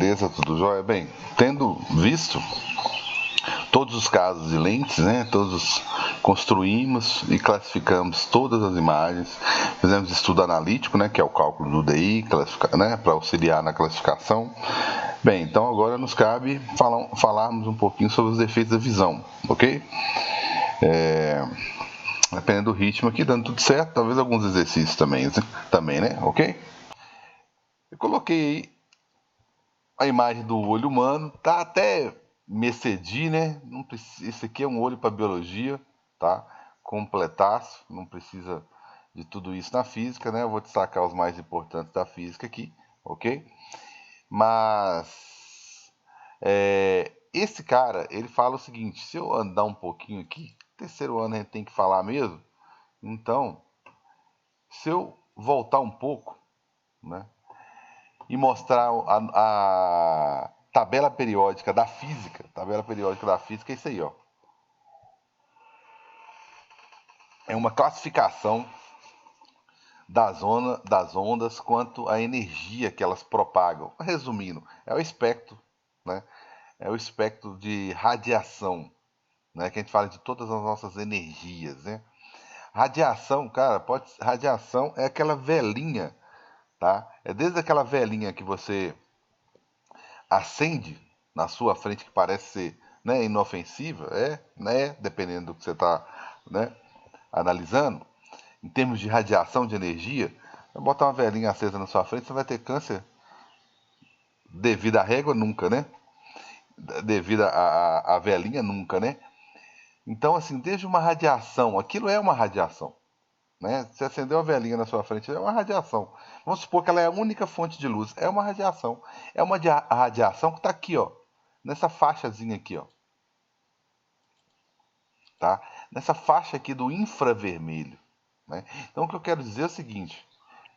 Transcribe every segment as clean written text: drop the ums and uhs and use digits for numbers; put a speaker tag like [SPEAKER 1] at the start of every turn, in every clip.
[SPEAKER 1] Beleza, tudo jóia? Bem, tendo visto todos os casos de lentes, né? Todos construímos e classificamos todas as imagens, fizemos estudo analítico, né? Que é o cálculo do DI, né? Para auxiliar na classificação. Bem, então agora nos cabe falarmos um pouquinho sobre os defeitos da visão, ok? Dependendo do ritmo aqui, dando tudo certo, talvez alguns exercícios também, né? Ok? Eu coloquei a imagem do olho humano, tá até Mercedi, né? Não precisa, esse aqui é um olho para biologia, tá? Completaço, não precisa de tudo isso na física, né? Eu vou destacar os mais importantes da física aqui, ok? Mas esse cara, ele fala o seguinte: se eu andar um pouquinho aqui, terceiro ano a gente tem que falar mesmo, então, se eu voltar um pouco, né? E mostrar a tabela periódica da física. Tabela periódica da física é isso aí, ó. É uma classificação das ondas quanto à energia que elas propagam. Resumindo, é o espectro, né? É o espectro de radiação, né? Que a gente fala de todas as nossas energias, né? Radiação, cara, radiação é aquela velhinha, tá? É desde aquela velhinha que você acende na sua frente que parece ser, né, inofensiva, né, dependendo do que você está, né, analisando, em termos de radiação de energia, botar uma velhinha acesa na sua frente, você vai ter câncer devido à régua nunca, né? Devido à velhinha nunca, né? Então, assim, desde uma radiação, aquilo é uma radiação, né? Se acendeu uma velhinha na sua frente, é uma radiação. Vamos supor que ela é a única fonte de luz, é uma radiação. É uma radiação que está aqui, ó, nessa faixazinha aqui, ó, tá? Nessa faixa aqui do infravermelho, né? Então o que eu quero dizer é o seguinte: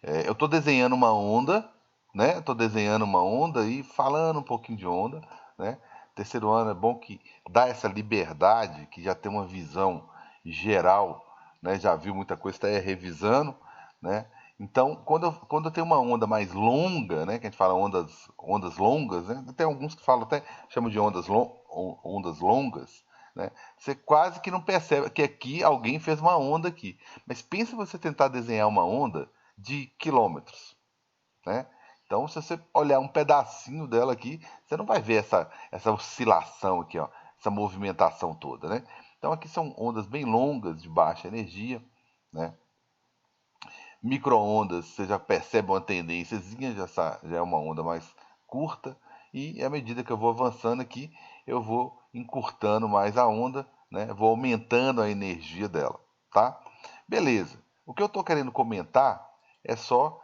[SPEAKER 1] eu estou desenhando uma onda, né? Estou desenhando uma onda e falando um pouquinho de onda, né? Terceiro ano é bom que dá essa liberdade, que já tem uma visão geral, né? Já viu muita coisa, está revisando, né? Então, quando eu tenho uma onda mais longa, né? Que a gente fala ondas longas, né? Tem alguns que falam até, chamam de ondas longas, né? Você quase que não percebe que aqui alguém fez uma onda aqui. Mas pensa você tentar desenhar uma onda de quilômetros, né? Então, se você olhar um pedacinho dela aqui, você não vai ver essa oscilação aqui, ó, essa movimentação toda, né? Então, aqui são ondas bem longas, de baixa energia, né? Micro-ondas, você já percebe uma tendênciazinha, já é uma onda mais curta, e à medida que eu vou avançando aqui, eu vou encurtando mais a onda, né? Vou aumentando a energia dela, tá? Beleza. O que eu estou querendo comentar é só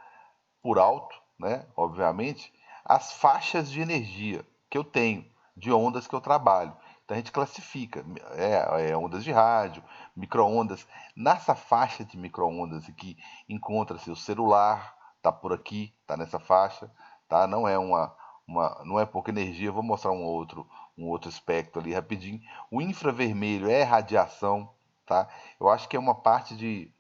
[SPEAKER 1] por alto, né? Obviamente, as faixas de energia que eu tenho, de ondas que eu trabalho. Então a gente classifica ondas de rádio, micro-ondas. Nessa faixa de micro-ondas aqui encontra-se o celular, tá por aqui, tá nessa faixa, tá? Não é não é pouca energia. Vou mostrar um outro espectro ali rapidinho. O infravermelho é radiação, tá? Eu acho que é uma parte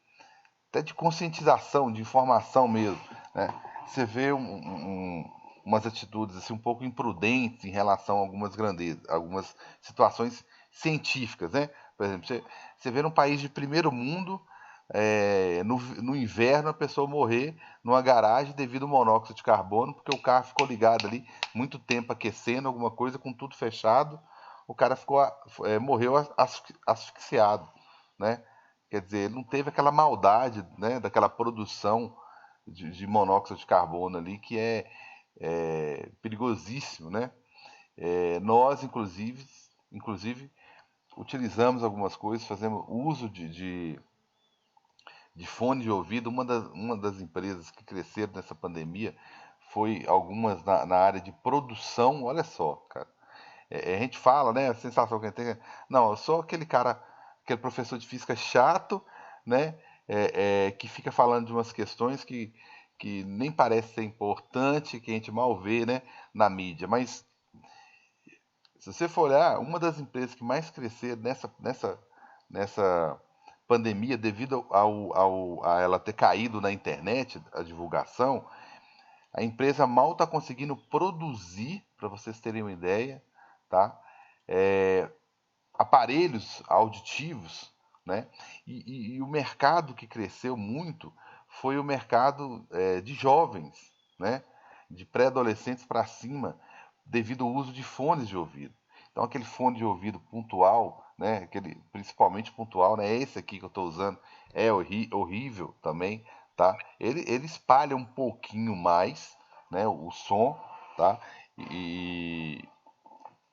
[SPEAKER 1] até de conscientização, de informação mesmo, né? Você vê umas atitudes assim um pouco imprudentes em relação a algumas situações científicas, né? Por exemplo, você vê num país de primeiro mundo, no inverno a pessoa morrer numa garagem devido ao monóxido de carbono, porque o carro ficou ligado ali muito tempo aquecendo alguma coisa com tudo fechado, o cara morreu asfixiado, né? Quer dizer, ele não teve aquela maldade, né, daquela produção de monóxido de carbono ali, que é perigosíssimo, né? Nós, inclusive, utilizamos algumas coisas, fazemos uso de fone de ouvido. Uma das empresas que cresceram nessa pandemia foi algumas na área de produção. Olha só, cara. A gente fala, né? A sensação que a gente tem não, eu sou aquele cara, aquele professor de física chato, né? Que fica falando de umas questões que nem parece ser importante, que a gente mal vê, né? Na mídia. Mas se você for olhar, uma das empresas que mais cresceram nessa pandemia, devido a ela ter caído na internet, a divulgação, A empresa mal está conseguindo produzir, para vocês terem uma ideia, tá? Aparelhos auditivos, né? E o mercado que cresceu muito foi o mercado de jovens, né? De pré-adolescentes para cima, devido ao uso de fones de ouvido. Então aquele fone de ouvido pontual, né? Aquele principalmente pontual, né? Esse aqui que eu estou usando é horrível também, tá? Ele espalha um pouquinho mais, né? O som, tá? E,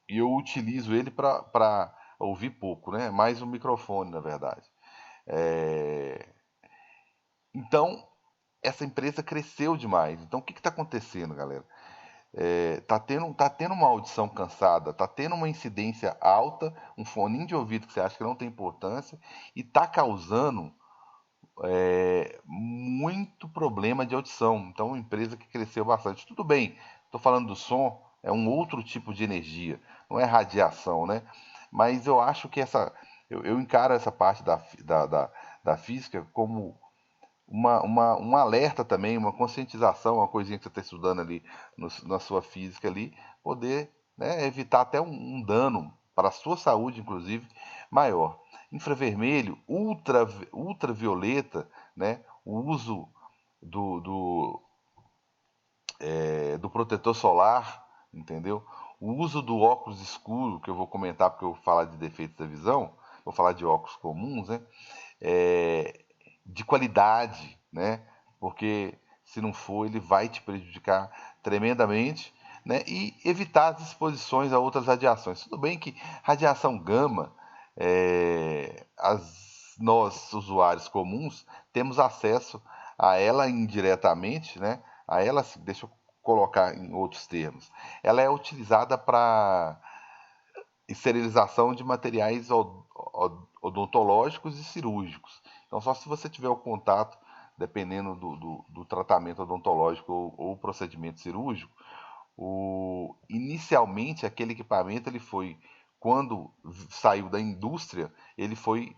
[SPEAKER 1] e eu utilizo ele para ouvir pouco, né? Mais um microfone, na verdade. É, Então, essa empresa cresceu demais. Então, o que está acontecendo, galera? Tá tendo uma audição cansada, tá tendo uma incidência alta, um foninho de ouvido que você acha que não tem importância, e tá causando muito problema de audição. Então, uma empresa que cresceu bastante. Tudo bem, estou falando do som, é um outro tipo de energia, não é radiação, né? Mas eu acho que eu encaro essa parte da física como um alerta também, uma conscientização, uma coisinha que você está estudando ali na sua física ali, poder, né, evitar até um dano para a sua saúde, inclusive, maior. Infravermelho, ultravioleta, né, o uso do, do protetor solar, entendeu? O uso do óculos escuro, que eu vou comentar porque eu vou falar de defeitos da visão, vou falar de óculos comuns, né? É, de qualidade, né? Porque se não for, ele vai te prejudicar tremendamente, né? E evitar as exposições a outras radiações. Tudo bem que radiação gama, nós usuários comuns temos acesso a ela indiretamente, né? A ela, deixa eu colocar em outros termos, ela é utilizada para esterilização de materiais odontológicos e cirúrgicos. Então, só se você tiver o contato, dependendo do tratamento odontológico ou procedimento cirúrgico, inicialmente aquele equipamento ele foi, quando saiu da indústria, ele foi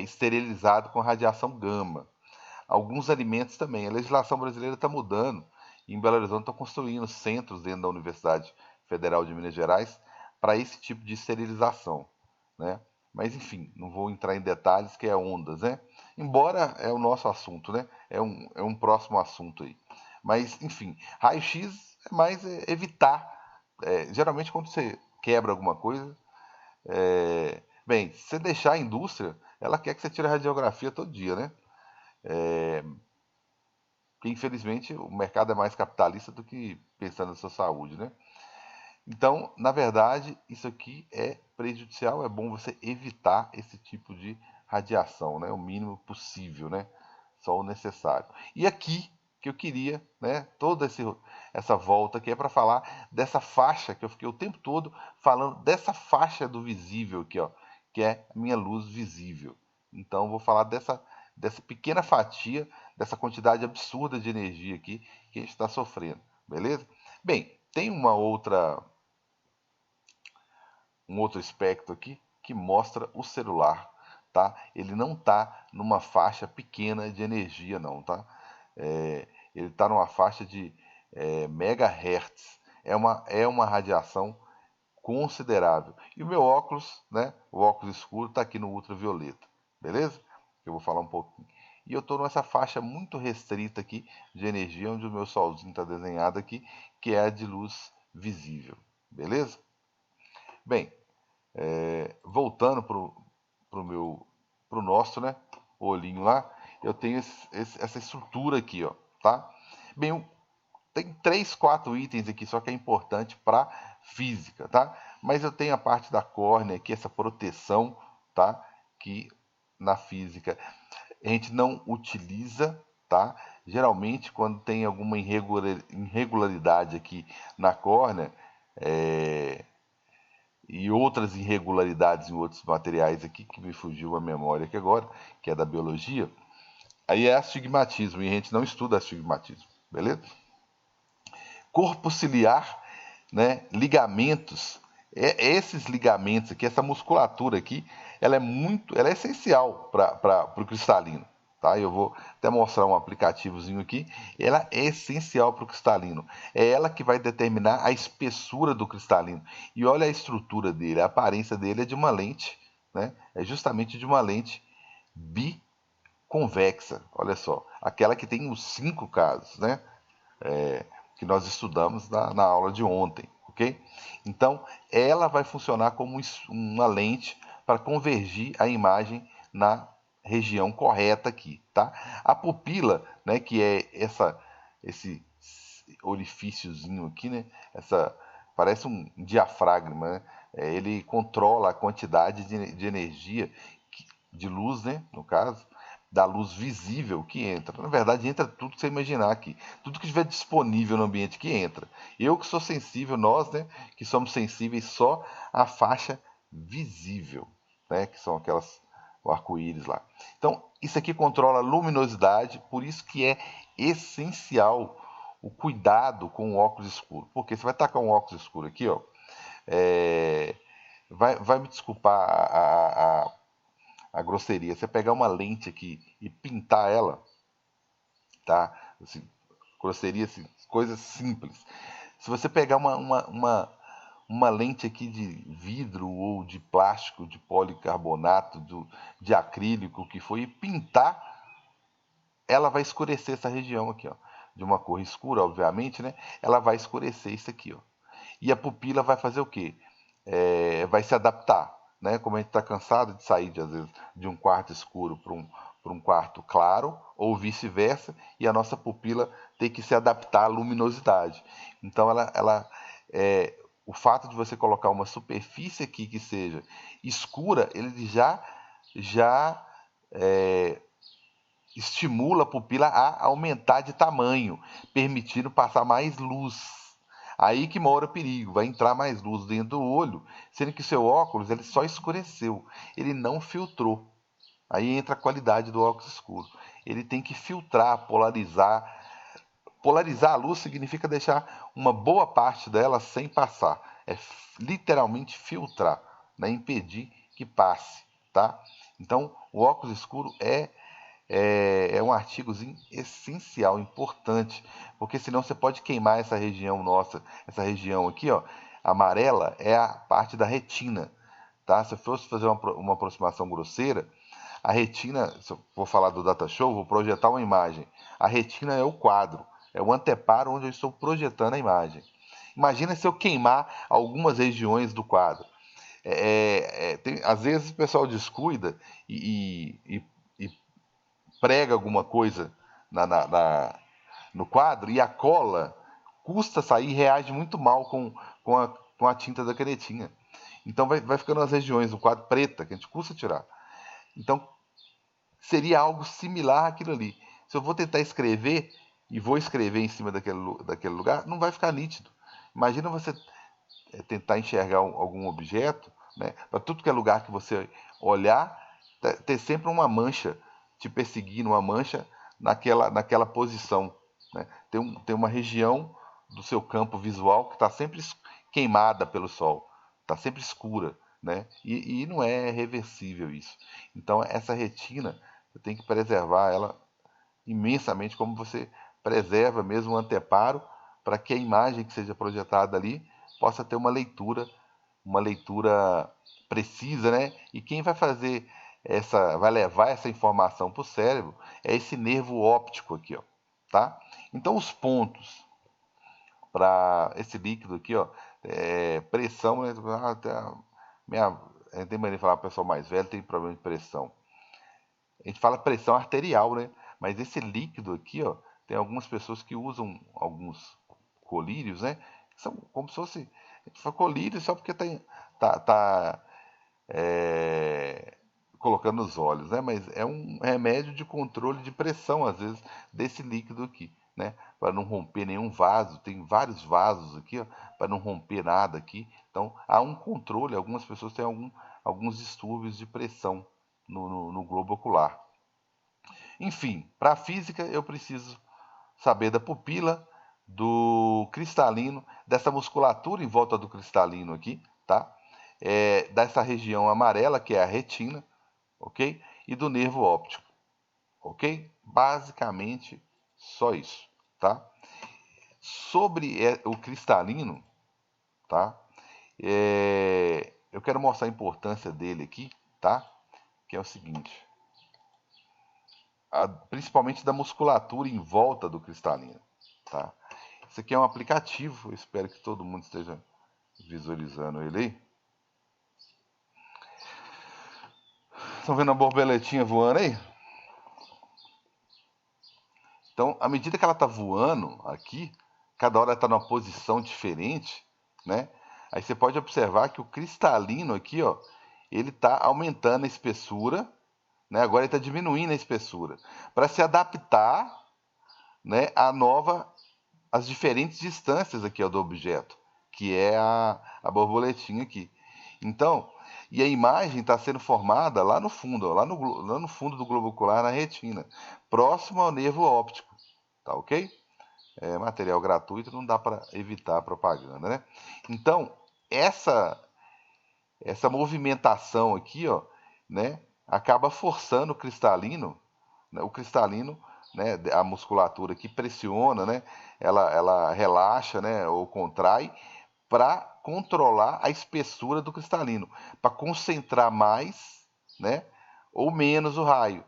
[SPEAKER 1] esterilizado com radiação gama. Alguns alimentos também. A legislação brasileira está mudando. Em Belo Horizonte estão construindo centros dentro da Universidade Federal de Minas Gerais para esse tipo de esterilização, né? Mas enfim, não vou entrar em detalhes que é ondas, né? Embora é o nosso assunto, né? É um próximo assunto aí. Mas enfim, raio-x é mais evitar. Geralmente quando você quebra alguma coisa, bem, se você deixar a indústria, ela quer que você tire a radiografia todo dia, né? Porque infelizmente o mercado é mais capitalista do que pensando na sua saúde, né? Então, na verdade, isso aqui é prejudicial, é bom você evitar esse tipo de radiação, né? O mínimo possível, né? Só o necessário. E aqui que eu queria, né? Essa volta aqui é para falar dessa faixa que eu fiquei o tempo todo falando dessa faixa do visível aqui, ó, que é a minha luz visível. Então, eu vou falar dessa pequena fatia, dessa quantidade absurda de energia aqui que a gente está sofrendo, beleza? Bem, tem um outro espectro aqui que mostra o celular, tá? Ele não está numa faixa pequena de energia, não, tá? Ele está numa faixa de megahertz. É uma radiação considerável. E o meu óculos, né? O óculos escuro está aqui no ultravioleta, beleza? Eu vou falar um pouquinho. E eu estou nessa faixa muito restrita aqui de energia, onde o meu solzinho está desenhado aqui, que é a de luz visível, beleza? Bem, voltando pro nosso, né, olhinho lá, eu tenho essa estrutura aqui, ó, tá? Bem, tem 3, 4 itens aqui só que é importante para física, tá? Mas eu tenho a parte da córnea aqui, essa proteção, tá? Que na física a gente não utiliza, tá? Geralmente quando tem alguma irregularidade aqui na córnea, e outras irregularidades em outros materiais aqui, que me fugiu a memória aqui agora, que é da biologia, aí é astigmatismo, e a gente não estuda astigmatismo, beleza? Corpo ciliar, né, ligamentos, esses ligamentos aqui, essa musculatura aqui, ela é essencial para o cristalino, tá? Eu vou até mostrar um aplicativozinho aqui. Ela é essencial para o cristalino. É ela que vai determinar a espessura do cristalino. E olha a estrutura dele, a aparência dele é de uma lente, né? É justamente de uma lente biconvexa. Olha só, aquela que tem os 5 casos, né? Que nós estudamos na aula de ontem, ok? Então, ela vai funcionar como uma lente para convergir a imagem na região correta aqui, tá? A pupila, né, que é esse orifíciozinho aqui, né? Parece um diafragma, né? Ele controla a quantidade de energia, de luz, né, no caso, da luz visível que entra. Na verdade, entra tudo que você imaginar aqui. Tudo que estiver disponível no ambiente que entra. Eu que sou sensível, nós, né, que somos sensíveis só à faixa visível, né, que são aquelas, o arco-íris lá. Então, isso aqui controla a luminosidade, por isso que é essencial o cuidado com o óculos escuro. Porque você vai tacar um óculos escuro aqui, ó, vai me desculpar a grosseria. Você pegar uma lente aqui e pintar ela, tá? Assim, grosseria, assim, coisas simples. Se você pegar uma lente aqui de vidro ou de plástico, de policarbonato, de acrílico, o que for, e pintar, ela vai escurecer essa região aqui, ó. De uma cor escura, obviamente, né? Ela vai escurecer isso aqui, ó. E a pupila vai fazer o quê? Vai se adaptar, né? Como a gente está cansado de sair, às vezes, de um quarto escuro para um quarto claro, ou vice-versa, e a nossa pupila tem que se adaptar à luminosidade. Então, o fato de você colocar uma superfície aqui que seja escura, ele já estimula a pupila a aumentar de tamanho, permitindo passar mais luz. Aí que mora o perigo, vai entrar mais luz dentro do olho, sendo que o seu óculos ele só escureceu, ele não filtrou. Aí entra a qualidade do óculos escuro. Ele tem que filtrar, polarizar. Polarizar a luz significa deixar uma boa parte dela sem passar. É literalmente filtrar, né? Impedir que passe, tá? Então, o óculos escuro é um artigozinho essencial, importante, porque senão você pode queimar essa região nossa, essa região aqui, ó, amarela é a parte da retina, tá? Se eu fosse fazer uma aproximação grosseira, a retina, se eu for falar do data show, vou projetar uma imagem. A retina é o quadro, é o anteparo onde eu estou projetando a imagem. Imagina se eu queimar algumas regiões do quadro. Às vezes o pessoal descuida e prega alguma coisa no quadro e a cola custa sair e reage muito mal com a tinta da canetinha. Então vai ficando as regiões do quadro preta, que a gente custa tirar. Então seria algo similar àquilo ali. Se eu vou tentar escrever e vou escrever em cima daquele lugar, não vai ficar nítido. Imagina você tentar enxergar algum objeto, né? Para tudo que é lugar que você olhar, ter sempre uma mancha te perseguindo, uma mancha naquela posição. Né? Tem uma região do seu campo visual que está sempre queimada pelo sol, está sempre escura. Né? E não é reversível isso. Então, essa retina, você tem que preservar ela imensamente, como você preserva mesmo o anteparo, para que a imagem que seja projetada ali possa ter uma leitura precisa, né? E quem vai levar essa informação para o cérebro é esse nervo óptico aqui, ó, tá? Então os pontos para esse líquido aqui, ó, pressão, né? A gente tem maneira de falar, o pessoal mais velho tem problema de pressão. A gente fala pressão arterial, né? Mas esse líquido aqui, ó, tem algumas pessoas que usam alguns colírios, né? Que são como se fosse. A gente fala colírio só porque tá colocando nos olhos, né? Mas é um remédio de controle de pressão, às vezes, desse líquido aqui, né? Para não romper nenhum vaso. Tem vários vasos aqui, ó, para não romper nada aqui. Então, há um controle. Algumas pessoas têm alguns distúrbios de pressão no globo ocular. Enfim, para a física eu preciso saber da pupila, do cristalino, dessa musculatura em volta do cristalino aqui, tá? Dessa região amarela, que é a retina, ok? E do nervo óptico. ok? Basicamente só isso, tá? Sobre o cristalino, tá? Eu quero mostrar a importância dele aqui, tá? Que é o seguinte, principalmente da musculatura em volta do cristalino, tá? Isso aqui é um aplicativo, eu espero que todo mundo esteja visualizando ele aí. Estão vendo a borboletinha voando aí? Então, à medida que ela está voando aqui, cada hora ela está numa posição diferente, né? Aí você pode observar que o cristalino aqui, ó, ele está aumentando a espessura, né? Agora ele está diminuindo a espessura para se adaptar, né, às diferentes distâncias aqui ó, do objeto, que é a borboletinha aqui. Então, e a imagem está sendo formada lá no fundo, ó, lá no fundo do globo ocular, na retina, próximo ao nervo óptico, tá ok? É material gratuito, não dá para evitar a propaganda, né? Então, essa essa movimentação aqui, ó, né, acaba forçando o cristalino, né, a musculatura que pressiona, né, ela relaxa, né, ou contrai para controlar a espessura do cristalino, para concentrar mais, né, ou menos o raio,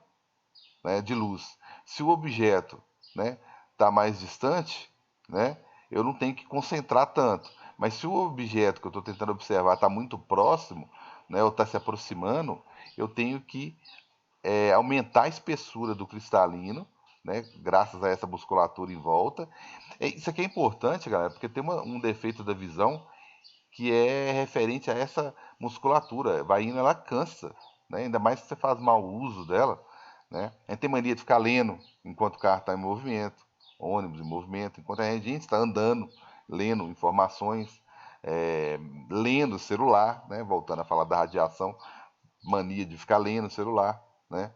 [SPEAKER 1] né, de luz. Se o objeto, né, está mais distante, né, eu não tenho que concentrar tanto. Mas se o objeto que eu estou tentando observar está muito próximo, né, ou está se aproximando, eu tenho que aumentar a espessura do cristalino, né, graças a essa musculatura em volta. Isso aqui é importante, galera, porque tem um defeito da visão que é referente a essa musculatura. Vai indo, ela cansa, né? Ainda mais se você faz mau uso dela, né? A gente tem mania de ficar lendo enquanto o carro está em movimento, ônibus em movimento, enquanto a gente está andando, lendo informações, lendo o celular, né? Voltando a falar da radiação, mania de ficar lendo o celular, né?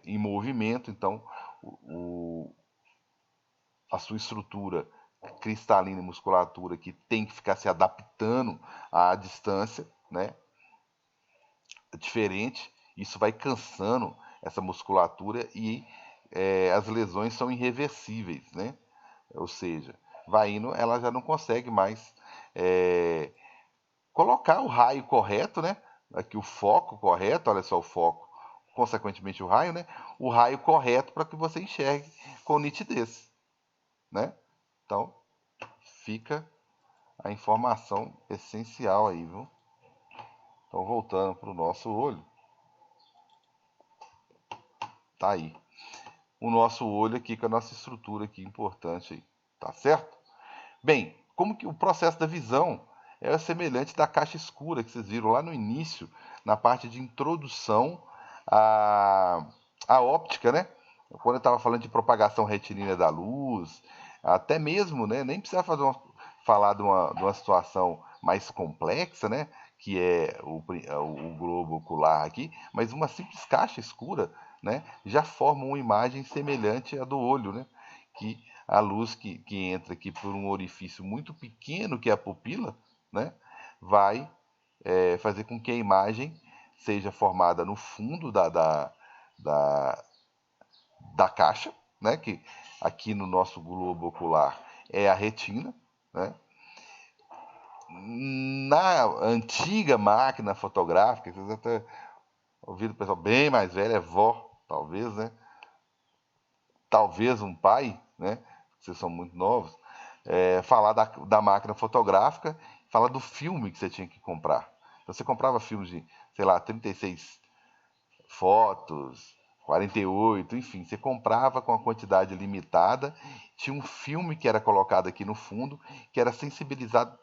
[SPEAKER 1] Em movimento, então a sua estrutura cristalina e musculatura que tem que ficar se adaptando à distância, né? É diferente, isso vai cansando essa musculatura e as lesões são irreversíveis, né? Ou seja, vai indo, ela já não consegue mais é, colocar o raio correto, né? Aqui o foco correto, olha só o foco, consequentemente o raio, né? O raio correto para que você enxergue com nitidez, né? Então, fica a informação essencial aí, viu? Então, voltando para o nosso olho, tá aí. O nosso olho aqui com a nossa estrutura aqui importante aí, tá certo? Bem, como que o processo da visão é semelhante da caixa escura que vocês viram lá no início, na parte de introdução à, à óptica, né? Quando eu estava falando de propagação retilínea da luz, até mesmo, né? Nem precisa falar de uma situação mais complexa, né? Que é o globo ocular aqui, mas uma simples caixa escura, né? Já forma uma imagem semelhante à do olho, né? Que a luz que entra aqui por um orifício muito pequeno, que é a pupila, né? Vai fazer com que a imagem seja formada no fundo da, da caixa, né? Que aqui no nosso globo ocular é a retina, né? Na antiga máquina fotográfica, vocês até ouviram o pessoal bem mais velho, é vó, talvez, né? Talvez um pai, né? Vocês são muito novos, falar da máquina fotográfica, falar do filme que você tinha que comprar. Então você comprava filmes de, sei lá, 36 fotos, 48, enfim, você comprava com a quantidade limitada, tinha um filme que era colocado aqui no fundo, que era sensibilizado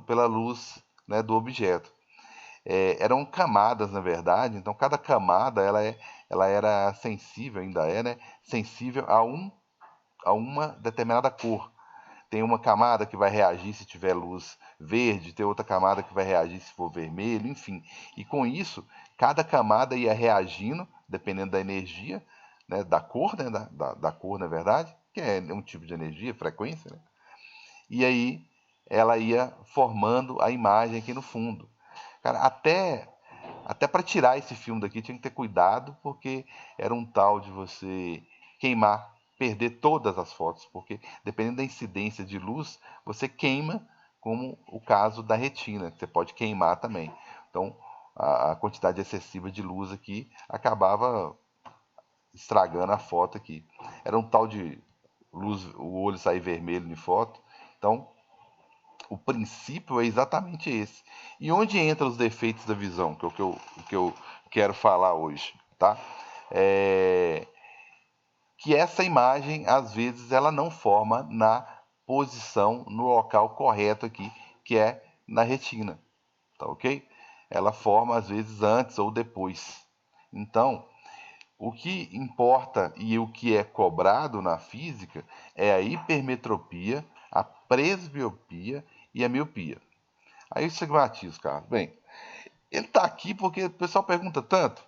[SPEAKER 1] pela luz, né, do objeto. Eram camadas, na verdade, então cada camada ela era sensível, ainda é, né, sensível a uma determinada cor. Tem uma camada que vai reagir se tiver luz verde, tem outra camada que vai reagir se for vermelho, enfim. E com isso, cada camada ia reagindo, dependendo da energia, né, da cor, né, da cor, na verdade, que é um tipo de energia, frequência, né? E aí ela ia formando a imagem aqui no fundo. Cara, até Até para tirar esse filme daqui tinha que ter cuidado, porque era um tal de você queimar, perder todas as fotos, porque dependendo da incidência de luz, você queima, como o caso da retina, que você pode queimar também. Então, a quantidade excessiva de luz aqui acabava estragando a foto aqui. Era um tal de luz, o olho sair vermelho em foto. Então, o princípio é exatamente esse. E onde entram os defeitos da visão, que é o que eu quero falar hoje, tá? É que essa imagem, às vezes, ela não forma na posição, no local correto aqui, que é na retina, tá ok? Ela forma, às vezes, antes ou depois. Então, o que importa e o que é cobrado na física é a hipermetropia, a presbiopia e a miopia. Aí o estigmatismo, cara. Bem, ele está aqui porque o pessoal pergunta tanto,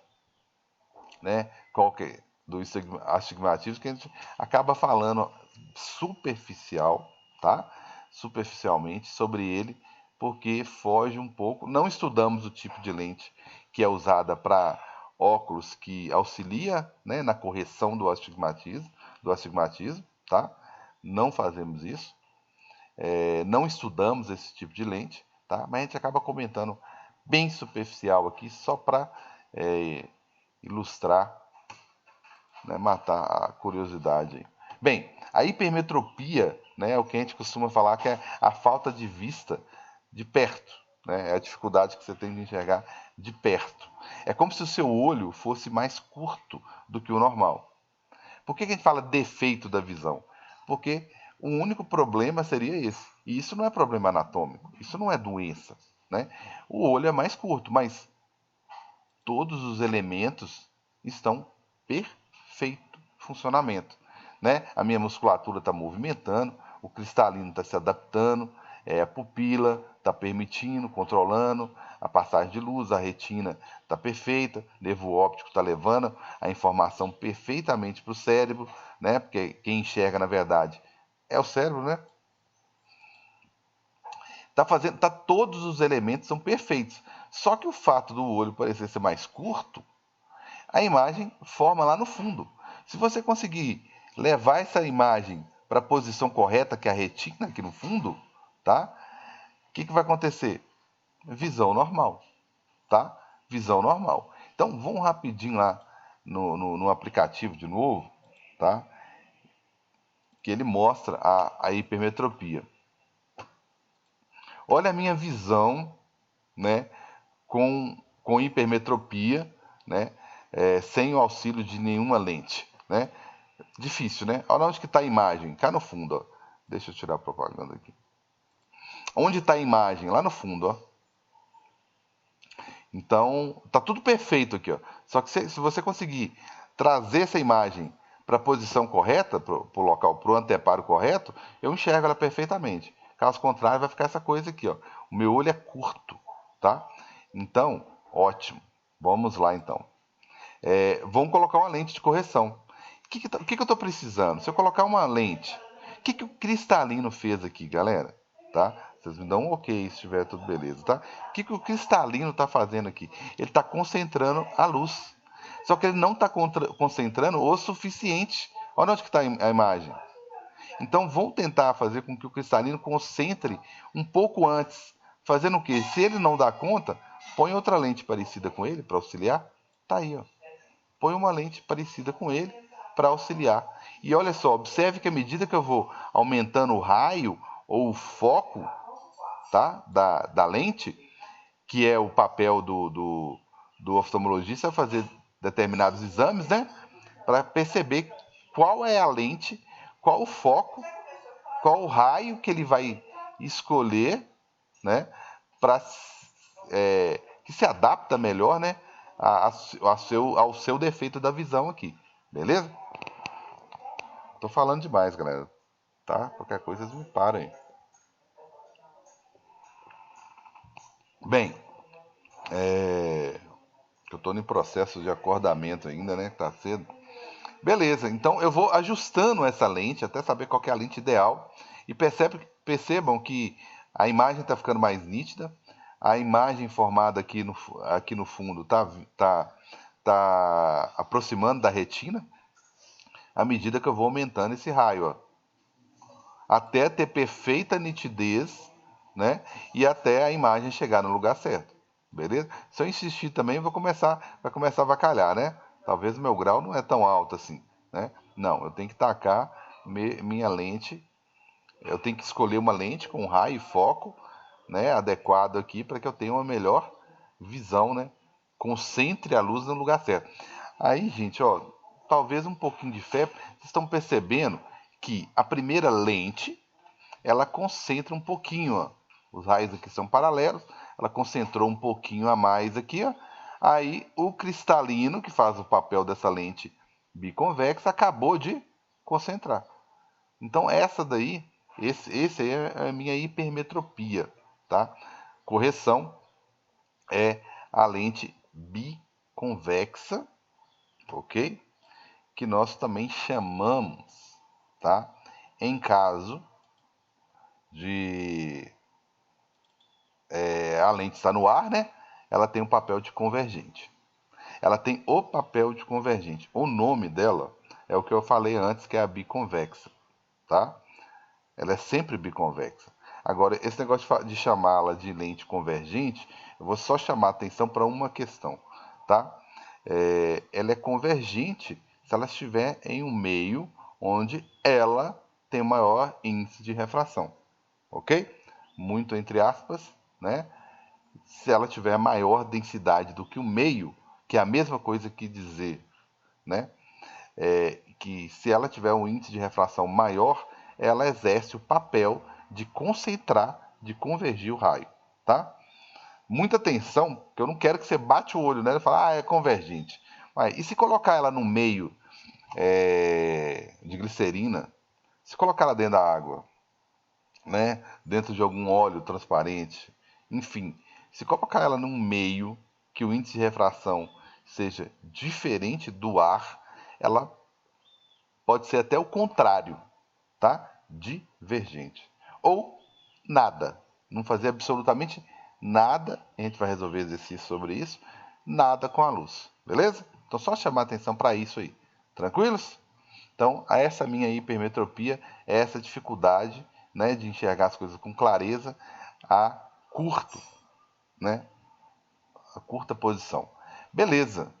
[SPEAKER 1] né? Qual que é do astigmatismo que a gente acaba falando superficial, tá? Superficialmente sobre ele, porque foge um pouco. Não estudamos o tipo de lente que é usada para óculos que auxilia, né, na correção do astigmatismo, tá? Não fazemos isso. Não estudamos esse tipo de lente, tá? Mas a gente acaba comentando bem superficial aqui, só para ilustrar, né, matar a curiosidade. Bem, a hipermetropia, né, é o que a gente costuma falar que é a falta de vista de perto, né, é a dificuldade que você tem de enxergar de perto. É como se o seu olho fosse mais curto do que o normal. Por que a gente fala defeito da visão? Porque o único problema seria esse. E isso não é problema anatômico, isso não é doença, né? O olho é mais curto, mas todos os elementos estão perfeito funcionamento, né? A minha musculatura está movimentando, o cristalino está se adaptando, a pupila está permitindo, controlando a passagem de luz, a retina está perfeita, o nervo óptico está levando a informação perfeitamente para o cérebro, né? Porque quem enxerga na verdade é o cérebro, né? Todos os elementos são perfeitos. Só que o fato do olho parecer ser mais curto, a imagem forma lá no fundo. Se você conseguir levar essa imagem para a posição correta, que é a retina aqui no fundo, tá? O que vai acontecer? Visão normal, tá? Visão normal. Então, vamos rapidinho lá no aplicativo de novo, tá? Que ele mostra a hipermetropia. Olha a minha visão, né? Com hipermetropia, né? Sem o auxílio de nenhuma lente, né? Difícil, né? Olha onde que está a imagem, cá no fundo, ó. Deixa eu tirar a propaganda aqui. Onde está a imagem? Lá no fundo, ó. Então, tá tudo perfeito aqui, ó. Só que se você conseguir trazer essa imagem para a posição correta, para o local, para o anteparo correto, eu enxergo ela perfeitamente. Caso contrário, vai ficar essa coisa aqui, ó. O meu olho é curto, tá? Então, ótimo. Vamos lá, então. Vamos colocar uma lente de correção. O que eu estou precisando? Se eu colocar uma lente, o que o cristalino fez aqui, galera? Tá? Vocês me dão um ok se estiver tudo beleza, tá? O que o cristalino está fazendo aqui? Ele está concentrando a luz. Só que ele não está concentrando o suficiente. Olha onde que está a imagem. Então vamos tentar fazer com que o cristalino concentre um pouco antes. Fazendo o quê? Se ele não dá conta, põe outra lente parecida com ele para auxiliar. Tá aí, ó. Põe uma lente parecida com ele para auxiliar. E olha só, observe que à medida que eu vou aumentando o raio ou o foco, tá, da lente, que é o papel do oftalmologista fazer determinados exames, né, para perceber qual é a lente, qual o foco, qual o raio que ele vai escolher, né, para que se adapta melhor, né, ao seu defeito da visão aqui, beleza? Tô falando demais, galera, tá? Qualquer coisa vocês me parem. Bem, eu tô em processo de acordamento ainda, né? Tá cedo. Beleza, então eu vou ajustando essa lente até saber qual que é a lente ideal e percebam que a imagem está ficando mais nítida, a imagem formada aqui no fundo tá aproximando da retina, à medida que eu vou aumentando esse raio, ó, até ter perfeita nitidez, né? E até a imagem chegar no lugar certo, beleza? Se eu insistir também, vai começar a avacalhar, né? Talvez o meu grau não é tão alto assim, né? Não, eu tenho que tacar minha lente, eu tenho que escolher uma lente com raio e foco, né, adequado aqui para que eu tenha uma melhor visão, né? Concentre a luz no lugar certo. Aí, gente, ó, talvez um pouquinho de fé, vocês estão percebendo que a primeira lente, ela concentra um pouquinho, ó. Os raios aqui são paralelos, ela concentrou um pouquinho a mais aqui, ó. Aí o cristalino, que faz o papel dessa lente biconvexa, acabou de concentrar. Então essa daí, esse aí é a minha hipermetropia, tá? Correção é a lente biconvexa, ok? Que nós também chamamos, tá? Em caso de a lente estar no ar, né? Ela tem o papel de convergente. Ela tem o papel de convergente. O nome dela é o que eu falei antes, que é a biconvexa, tá? Ela é sempre biconvexa. Agora, esse negócio de chamá-la de lente convergente, eu vou só chamar a atenção para uma questão, tá? Ela é convergente se ela estiver em um meio onde ela tem maior índice de refração, ok? Muito entre aspas, né? Se ela tiver maior densidade do que o meio, que é a mesma coisa que dizer, né? Que se ela tiver um índice de refração maior, ela exerce o papel de concentrar, de convergir o raio, tá? Muita atenção, que eu não quero que você bate o olho nela e fale, é convergente. Mas, e se colocar ela no meio de glicerina, se colocar ela dentro da água, né, dentro de algum óleo transparente, enfim, se colocar ela num meio que o índice de refração seja diferente do ar, ela pode ser até o contrário, tá? Divergente. Ou nada, não fazer absolutamente nada, a gente vai resolver exercício sobre isso, nada com a luz, beleza? Então só chamar atenção para isso aí, tranquilos? Então, essa minha hipermetropia é essa dificuldade, né, de enxergar as coisas com clareza a curto, né, a curta posição. Beleza.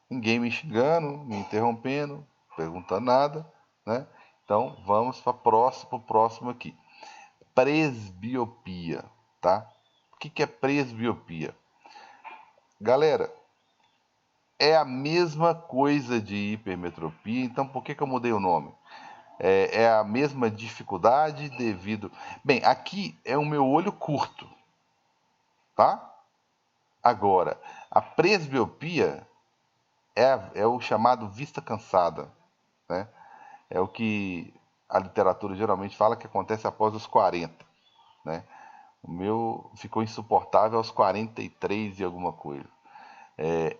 [SPEAKER 1] Ninguém me xingando, me interrompendo, perguntando nada, né? Então, vamos para o próximo aqui. Presbiopia, tá? O que é presbiopia? Galera, é a mesma coisa de hipermetropia, então por que eu mudei o nome? É a mesma dificuldade devido... Bem, aqui é o meu olho curto, tá? Agora, a presbiopia é o chamado vista cansada, né? É o que a literatura geralmente fala que acontece após os 40, né? O meu ficou insuportável aos 43 e alguma coisa.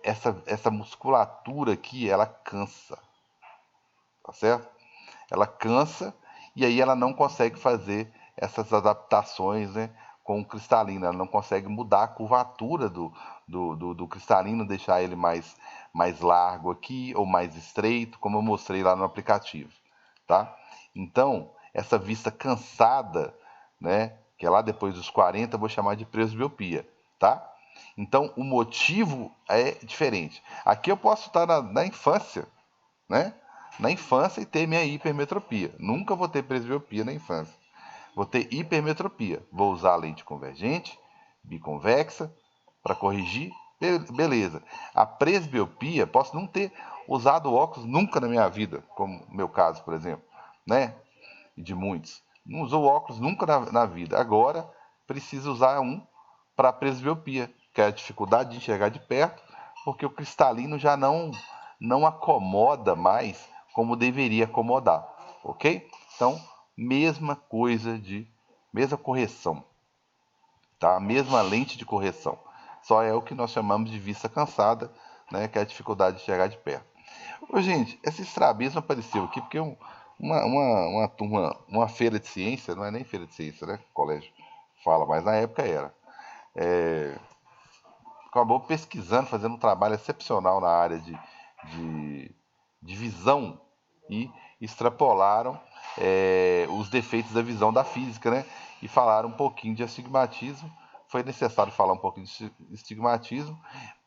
[SPEAKER 1] Essa musculatura aqui, ela cansa, tá certo? Ela cansa e aí ela não consegue fazer essas adaptações, né, com o cristalino. Ela não consegue mudar a curvatura do cristalino, deixar ele mais largo aqui ou mais estreito, como eu mostrei lá no aplicativo, tá? Então, essa vista cansada, né, que é lá depois dos 40, eu vou chamar de presbiopia, tá? Então, o motivo é diferente. Aqui eu posso estar na infância, né? Na infância e ter minha hipermetropia. Nunca vou ter presbiopia na infância. Vou ter hipermetropia. Vou usar a lente convergente, biconvexa, para corrigir. Beleza. A presbiopia, posso não ter usado óculos nunca na minha vida, como no meu caso, por exemplo, né? E de muitos. Não usou óculos nunca na vida. Agora, precisa usar um para presbiopia, que é a dificuldade de enxergar de perto, porque o cristalino já não acomoda mais como deveria acomodar, ok? Então, mesma correção, tá? Mesma lente de correção, só é o que nós chamamos de vista cansada, né? Que é a dificuldade de enxergar de perto. Ô, gente, esse estrabismo apareceu aqui porque uma turma, uma feira de ciência, não é nem feira de ciência, né? O colégio fala, mas na época era. acabou pesquisando, fazendo um trabalho excepcional na área de, de visão e extrapolaram os defeitos da visão da física, né? E falaram um pouquinho de astigmatismo. Foi necessário falar um pouquinho de estigmatismo,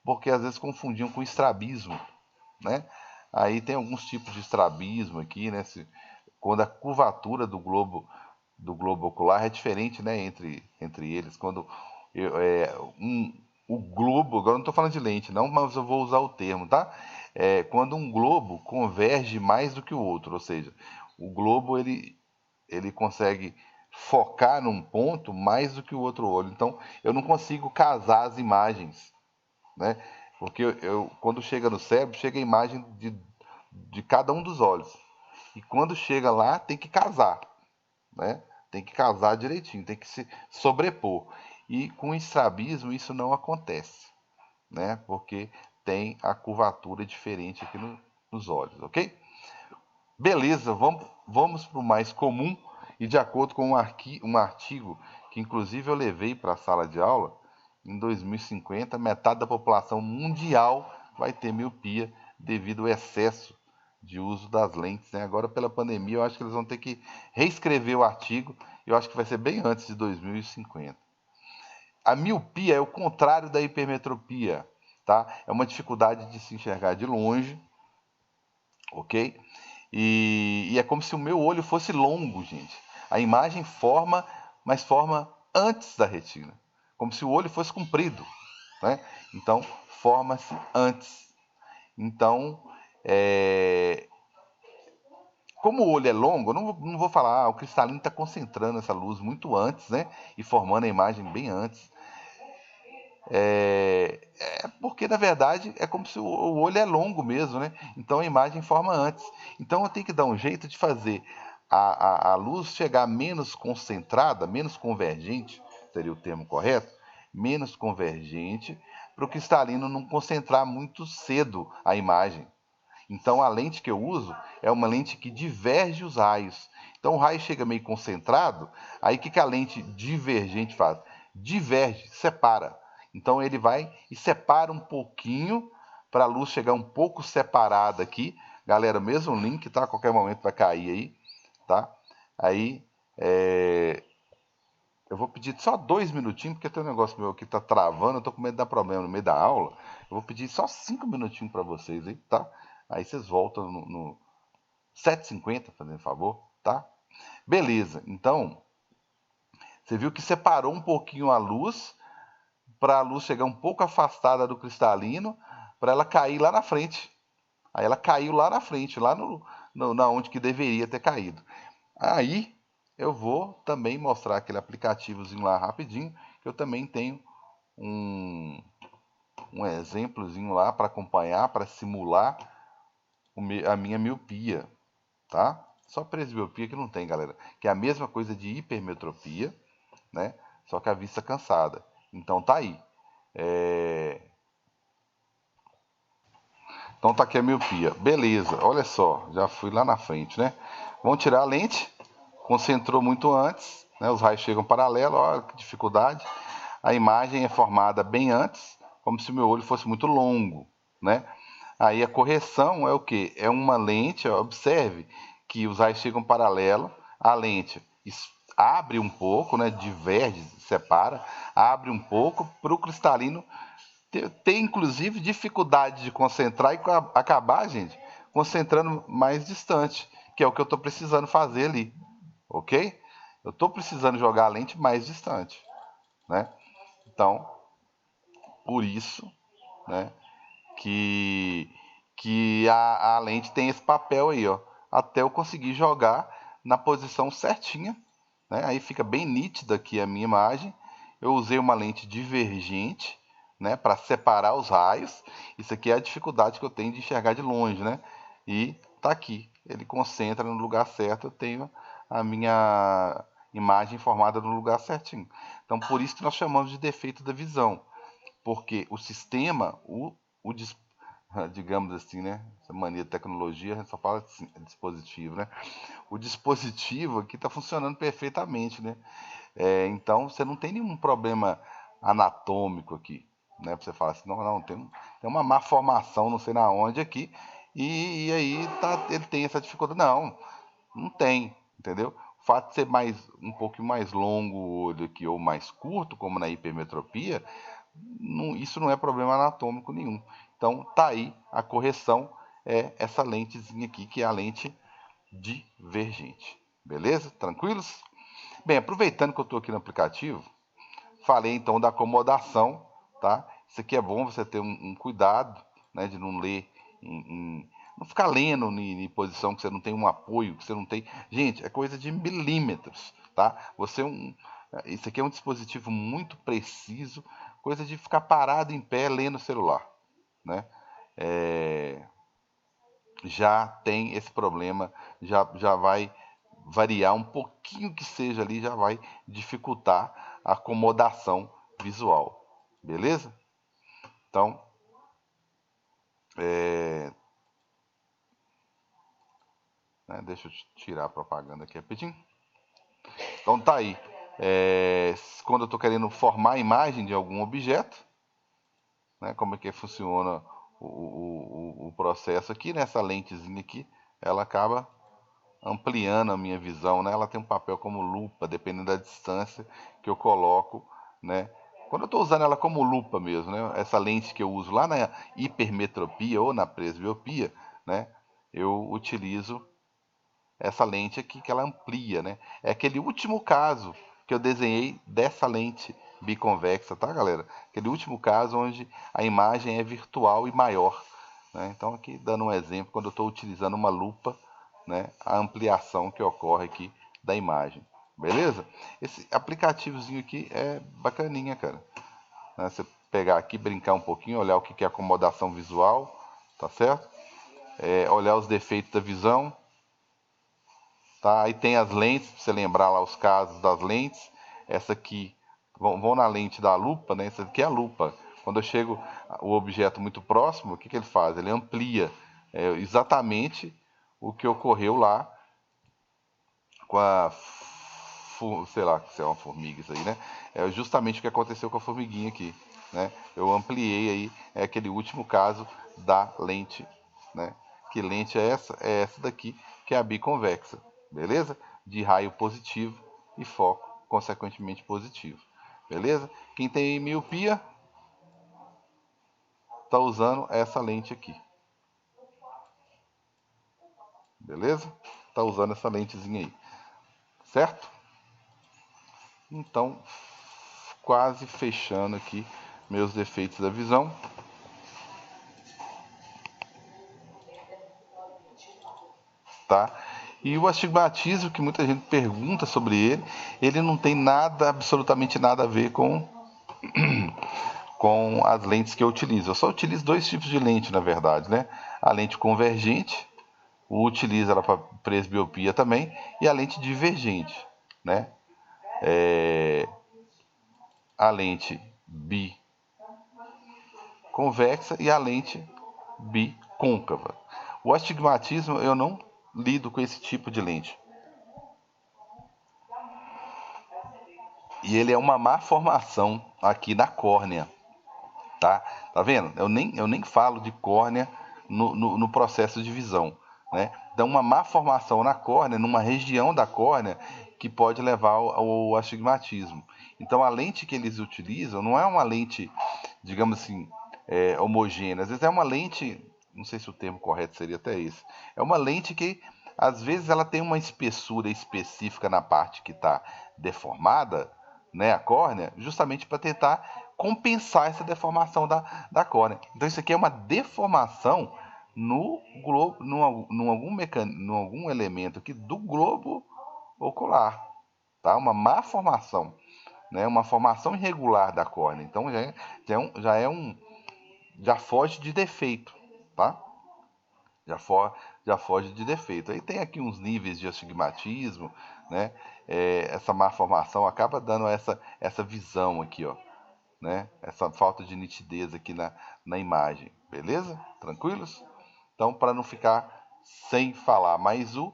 [SPEAKER 1] porque às vezes confundiam com estrabismo, né? Aí tem alguns tipos de estrabismo aqui, né? Quando a curvatura do globo ocular é diferente, né? Entre eles, quando eu, é, um, o globo, agora não estou falando de lente, não, mas eu vou usar o termo, tá? Quando um globo converge mais do que o outro, ou seja, o globo ele consegue focar num ponto mais do que o outro olho. Então, eu não consigo casar as imagens, né? Porque quando chega no cérebro, chega a imagem de cada um dos olhos. E quando chega lá, tem que casar, né? Tem que casar direitinho, tem que se sobrepor. E com o estrabismo isso não acontece, né? Porque tem a curvatura diferente aqui nos olhos, ok? Beleza, vamos para o mais comum e de acordo com um artigo que inclusive eu levei para a sala de aula, em 2050 metade da população mundial vai ter miopia devido ao excesso de uso das lentes, né? Agora pela pandemia eu acho que eles vão ter que reescrever o artigo, eu acho que vai ser bem antes de 2050. A miopia é o contrário da hipermetropia, tá? É uma dificuldade de se enxergar de longe, ok? E é como se o meu olho fosse longo, gente. A imagem forma, mas forma antes da retina. Como se o olho fosse comprido, né? Então, forma-se antes. Então, como o olho é longo, eu não vou falar, o cristalino está concentrando essa luz muito antes, né? E formando a imagem bem antes. Porque na verdade é como se o olho é longo mesmo, né? Então a imagem forma antes. Então eu tenho que dar um jeito de fazer a luz chegar menos concentrada, menos convergente, seria o termo correto, menos convergente, para o cristalino não concentrar muito cedo a imagem. Então a lente que eu uso é uma lente que diverge os raios. Então o raio chega meio concentrado, aí o que a lente divergente faz? Diverge, separa. Então ele vai e separa um pouquinho para a luz chegar um pouco separada aqui. Galera, mesmo link, tá? A qualquer momento vai cair aí, tá? Aí eu vou pedir só 2 minutinhos, porque tem um negócio meu que tá travando, eu tô com medo de dar problema no meio da aula. Eu vou pedir só 5 minutinhos para vocês aí, tá? Aí vocês voltam no 7h50, fazendo favor, tá? Beleza, então, você viu que separou um pouquinho a luz, para a luz chegar um pouco afastada do cristalino, para ela cair lá na frente. Aí ela caiu lá na frente, lá na onde que deveria ter caído. Aí eu vou também mostrar aquele aplicativozinho lá rapidinho, que eu também tenho um, um exemplozinho lá para acompanhar, para simular a minha miopia, tá? Só presbiopia que não tem, galera, que é a mesma coisa de hipermetropia, né? Só que a vista cansada. Então tá aí. Então tá aqui a miopia. Beleza, olha só, já fui lá na frente, né? Vamos tirar a lente, concentrou muito antes, né? Os raios chegam paralelo, olha que dificuldade. A imagem é formada bem antes, como se o meu olho fosse muito longo, né? Aí a correção é o que? É uma lente, ó, observe que os raios chegam paralelo, a lente abre um pouco, né? Diverge, separa, abre um pouco para o cristalino ter inclusive dificuldade de concentrar e acabar, gente, concentrando mais distante, que é o que eu estou precisando fazer ali, ok? Eu estou precisando jogar a lente mais distante, né? Então, por isso, né, que, que a lente tem esse papel aí, ó, até eu conseguir jogar na posição certinha, né? Aí fica bem nítida aqui a minha imagem. Eu usei uma lente divergente, né, para separar os raios. Isso aqui é a dificuldade que eu tenho de enxergar de longe, né? E tá aqui, ele concentra no lugar certo, eu tenho a minha imagem formada no lugar certinho. Então, por isso que nós chamamos de defeito da visão, porque o sistema, o digamos assim, né? Essa mania de tecnologia, a gente só fala assim, dispositivo, né? O dispositivo aqui está funcionando perfeitamente, né? Então você não tem nenhum problema anatômico aqui, né? Pra você falar assim, não, tem uma má formação, não sei na onde aqui, e aí ele tem essa dificuldade. Não tem, entendeu? O fato de ser um pouquinho mais longo o olho aqui ou mais curto, como na hipermetropia, isso não é problema anatômico nenhum. Então tá aí a correção, é essa lentezinha aqui, que é a lente divergente. Beleza? Tranquilos? Bem, aproveitando que eu estou aqui no aplicativo, falei então da acomodação, tá? Isso aqui é bom você ter um cuidado, né, de não ler não ficar lendo em posição que você não tem um apoio, que você não tem. Gente, é coisa de milímetros, tá? Isso aqui é um dispositivo muito preciso, coisa de ficar parado em pé lendo o celular, né? Já tem esse problema, já vai variar um pouquinho que seja ali, já vai dificultar a acomodação visual, beleza? Então, deixa eu tirar a propaganda aqui rapidinho. Então tá aí. Quando eu estou querendo formar a imagem de algum objeto, né, como é que funciona o processo aqui, nessa lentezinha aqui, ela acaba ampliando a minha visão, né? Ela tem um papel como lupa, dependendo da distância que eu coloco, né? Quando eu estou usando ela como lupa mesmo, né? Essa lente que eu uso lá na hipermetropia ou na presbiopia, né? Eu utilizo essa lente aqui que ela amplia, né? É aquele último caso que eu desenhei dessa lente biconvexa, tá, galera? Aquele último caso onde a imagem é virtual e maior, né? Então aqui dando um exemplo, quando eu estou utilizando uma lupa, né, a ampliação que ocorre aqui da imagem, beleza? Esse aplicativozinho aqui é bacaninha, cara, né? Você pegar aqui, brincar um pouquinho, olhar o que é acomodação visual, tá certo? Olhar os defeitos da visão, tá? Aí tem as lentes, pra você lembrar lá os casos das lentes. Essa aqui, vão na lente da lupa, né? Essa aqui é a lupa. Quando eu chego o objeto muito próximo, o que ele faz? Ele amplia exatamente o que ocorreu lá com sei lá se é uma formiga isso aí, né? É justamente o que aconteceu com a formiguinha aqui, né? Eu ampliei aí, aquele último caso da lente, né? Que lente é essa? É essa daqui, que é a biconvexa, beleza? De raio positivo e foco consequentemente positivo, beleza? Quem tem miopia tá usando essa lente aqui, beleza? Tá usando essa lentezinha aí, certo? Então, quase fechando aqui meus defeitos da visão. Tá? E o astigmatismo, que muita gente pergunta sobre ele não tem nada, absolutamente nada a ver com as lentes que eu utilizo. Eu só utilizo dois tipos de lente, na verdade, né? A lente convergente, utilizo ela para presbiopia também, e a lente divergente, né? A lente biconvexa e a lente bicôncava. O astigmatismo, eu não lido com esse tipo de lente. E ele é uma má formação aqui na córnea, tá? Tá vendo? Eu nem falo de córnea no processo de visão, né? Dá uma má formação na córnea, numa região da córnea, que pode levar ao astigmatismo. Então a lente que eles utilizam não é uma lente, digamos assim, homogênea. Às vezes é uma lente, não sei se o termo correto seria até esse, é uma lente que às vezes ela tem uma espessura específica na parte que está deformada, né, a córnea, justamente para tentar compensar essa deformação da córnea. Então isso aqui é uma deformação no globo, num algum elemento aqui do globo ocular, tá? Uma má formação, né? Uma formação irregular da córnea. Então já foge de defeito, tá? Já foge de defeito. Aí tem aqui uns níveis de astigmatismo, né? Essa má formação acaba dando essa visão aqui, ó, né? Essa falta de nitidez aqui na imagem, beleza? Tranquilos? Então, para não ficar sem falar, mas o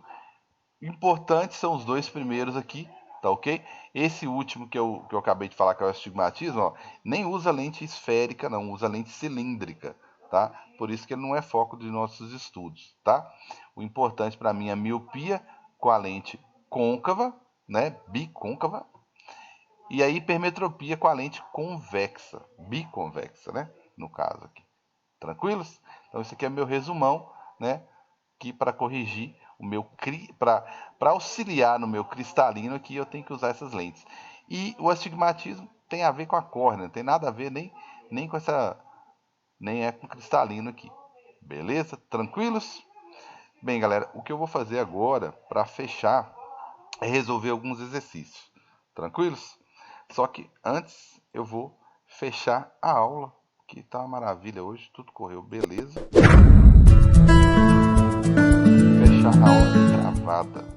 [SPEAKER 1] importante são os dois primeiros aqui, tá ok? Esse último que eu acabei de falar, que é o astigmatismo, ó, nem usa lente esférica, não, usa lente cilíndrica, tá? Por isso que ele não é foco de nossos estudos, tá? O importante para mim é a miopia com a lente côncava, né, bicôncava, e a hipermetropia com a lente convexa, biconvexa, né, no caso aqui. Tranquilos? Então esse aqui é meu resumão, né, que para corrigir o meu para auxiliar no meu cristalino aqui eu tenho que usar essas lentes. E o astigmatismo tem a ver com a córnea, não tem nada a ver nem com essa nem é com cristalino aqui. Beleza? Tranquilos? Bem, galera, o que eu vou fazer agora para fechar é resolver alguns exercícios. Tranquilos? Só que antes eu vou fechar a aula, que tá uma maravilha hoje, tudo correu beleza. Fechar a aula gravada.